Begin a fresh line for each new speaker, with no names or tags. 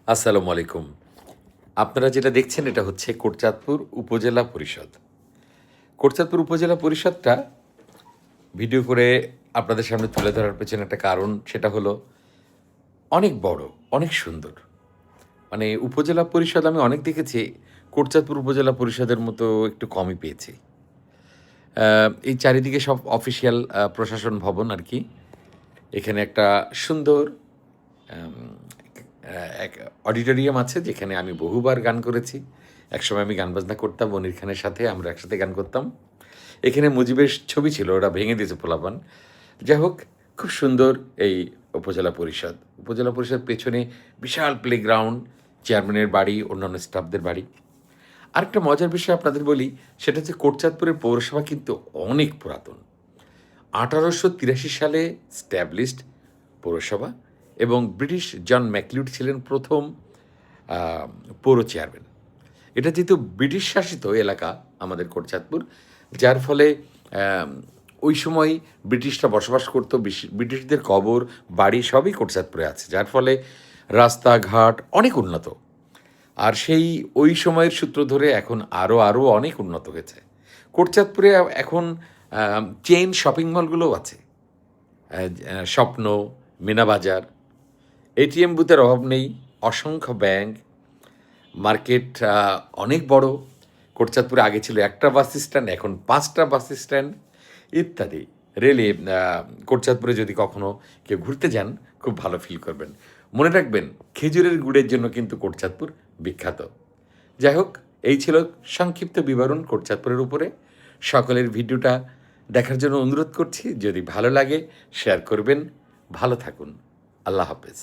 আসসালামু আলাইকুম। আপনারা যেটা দেখছেন এটা হচ্ছে কোটচাঁদপুর উপজেলা পরিষদ। কোটচাঁদপুর উপজেলা পরিষদটা ভিডিও করে আপনাদের সামনে তুলে ধরার পেছনে একটা কারণ, সেটা হলো অনেক বড়, অনেক সুন্দর। মানে উপজেলা পরিষদ আমি অনেক দেখেছি, কোটচাঁদপুর উপজেলা পরিষদের মতো একটু কমই পেয়েছি। এই চারিদিকে সব অফিসিয়াল প্রশাসন ভবন আরকি। এখানে একটা সুন্দর আম এক অডিটোরিয়াম আছে যেখানে আমি বহুবার গান করেছি। একসময় আমি গান বাজনা করতাম মনির খানের সাথে, আমরা একসাথে গান করতাম। এখানে মুজিবের ছবি ছিল, ওটা ভেঙে দিয়েছে পোলাপান। যাই হোক, খুব সুন্দর এই উপজেলা পরিষদ। উপজেলা পরিষদ পেছনে বিশাল প্লেগ্রাউন্ড, চেয়ারম্যানের বাড়ি, অন্যান্য স্টাফদের বাড়ি। আরেকটা মজার বিষয় আপনাদের বলি, সেটা হচ্ছে কোটচাঁদপুরের পৌরসভা কিন্তু অনেক পুরাতন। ১৮৮৩ সালে স্ট্যাবলিশড পৌরসভা, এবং ব্রিটিশ জন ম্যাকলিউড ছিলেন প্রথম আ পৌর চেয়ারম্যান। এটা যেহেতু ব্রিটিশ শাসিত এলাকা আমাদের কোটচাঁদপুর, যার ফলে অ্যাম ওই সময় ব্রিটিশরা বসবাস করত। ব্রিটিশদের কবর, বাড়ি সবই কোটচাঁদপুরে আছে। যার ফলে রাস্তাঘাট অনেক উন্নত। আর সেই ওই সময়ের সূত্র ধরে এখন আরও অনেক উন্নত হয়েছে। কোটচাঁদপুরে এখন চেইন শপিং মলগুলোও আছে। স্বপ্ন, মিনা বাজার, এটিএম বুথের অভাব নেই, অসংখ্য ব্যাংক, মার্কেট অনেক বড়। কোটচাঁদপুরে আগে ছিল একটা বাস স্ট্যান্ড, এখন ৫টা বাস স্ট্যান্ড ইত্যাদি। রিয়েলি কোটচাঁদপুরে যদি কখনো কেউ ঘুরতে যান, খুব ভালো ফিল করবেন। মনে রাখবেন, খেজুরের গুড়ের জন্য কিন্তু কোটচাঁদপুর বিখ্যাত। যাই হোক, এই ছিল সংক্ষিপ্ত বিবরণ কোটচাঁদপুরের উপরে। সকলের ভিডিওটা দেখার জন্য অনুরোধ করছি। যদি ভালো লাগে শেয়ার করবেন। ভালো থাকুন। আল্লাহ হাফেজ।